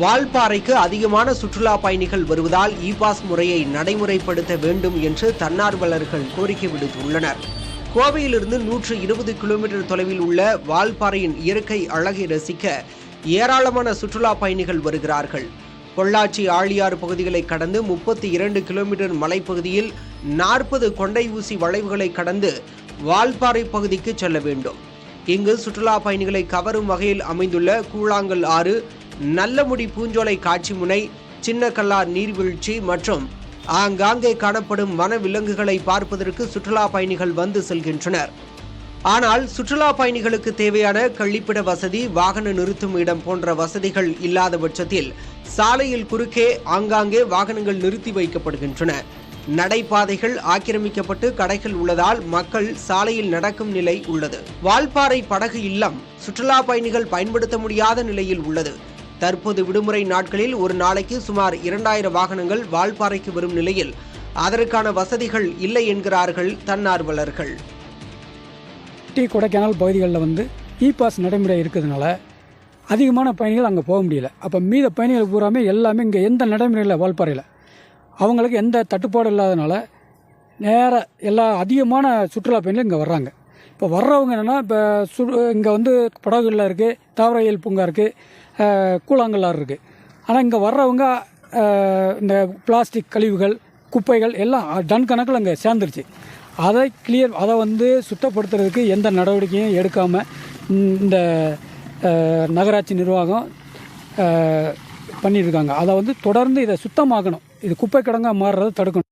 வால்பாறைக்கு அதிகமான சுற்றுலா பயணிகள் வருவதால் இ பாஸ் முறையை நடைமுறைப்படுத்த வேண்டும் என்று தன்னார்வலர்கள் கோரிக்கை விடுத்துள்ளனர். கோவையிலிருந்து 120 கிலோமீட்டர் தொலைவில் உள்ள வால்பாறையின் இயற்கை அழகை ரசிக்க ஏராளமான சுற்றுலா பயணிகள் வருகிறார்கள். பொள்ளாச்சி ஆழியாறு பகுதிகளை கடந்து 32 கிலோமீட்டர் மலைப்பகுதியில் 40 கொண்டை ஊசி வளைவுகளை கடந்து வால்பாறை பகுதிக்கு செல்ல வேண்டும். இங்கு சுற்றுலா பயணிகளை கவரும் வகையில் அமைந்துள்ள கூழாங்கல் ஆறு, நல்லமுடி பூஞ்சோலை காட்சி முனை, சின்ன கல்லார் நீர்வீழ்ச்சி மற்றும் ஆங்காங்கே காணப்படும் வன விலங்குகளை பார்ப்பதற்கு சுற்றுலா பயணிகள் வந்து செல்கின்றனர். ஆனால் சுற்றுலா பயணிகளுக்கு தேவையான கழிப்பிட வசதி, வாகன நிறுத்தும் இடம் போன்ற வசதிகள் இல்லாத பட்சத்தில் சாலையில் குறுக்கே ஆங்காங்கே வாகனங்கள் நிறுத்தி வைக்கப்படுகின்றன. நடைபாதைகள் ஆக்கிரமிக்கப்பட்டு கடைகள் உள்ளதால் மக்கள் சாலையில் நடக்கும் நிலை உள்ளது. வால்பாறை படகு இல்லம் சுற்றுலா பயணிகள் பயன்படுத்த முடியாத நிலையில் உள்ளது. தற்போது விடுமுறை நாட்களில் ஒரு நாளைக்கு சுமார் 2000 வாகனங்கள் வால்பாறைக்கு வரும் நிலையில் அதற்கான வசதிகள் இல்லை என்கிறார்கள் தன்னார்வலர்கள். கொடைக்கானல் பகுதிகளில் இ பாஸ் நடைமுறை இருக்கிறதுனால அதிகமான பயணிகள் அங்கே போக முடியல. அப்போ மீத பயணிகள் பூராமே எல்லாமே இங்கே எந்த நடைமுறையில் வால்பாறையில் அவங்களுக்கு எந்த தட்டுப்பாடு இல்லாதனால எல்லா அதிகமான சுற்றுலா பயணிகள் இங்கே வர்றாங்க. இப்போ வர்றவங்க என்னென்னா, இப்போ இங்கே படகுகளில் இருக்குது, தாவரவியல் பூங்கா இருக்குது, கூழாங்கல்லாறு இருக்குது. ஆனால் இங்கே வர்றவங்க இந்த பிளாஸ்டிக் கழிவுகள், குப்பைகள் எல்லாம் டன் கணக்கில் அங்கே சேர்ந்துருச்சு. அதை சுத்தப்படுத்துறதுக்கு எந்த நடவடிக்கையும் எடுக்காமல் இந்த நகராட்சி நிர்வாகம் பண்ணியிருக்காங்க. அதை தொடர்ந்து இதை சுத்தமாக்கணும். இது குப்பை கிடங்கா மாறுறதை தடுக்கணும்.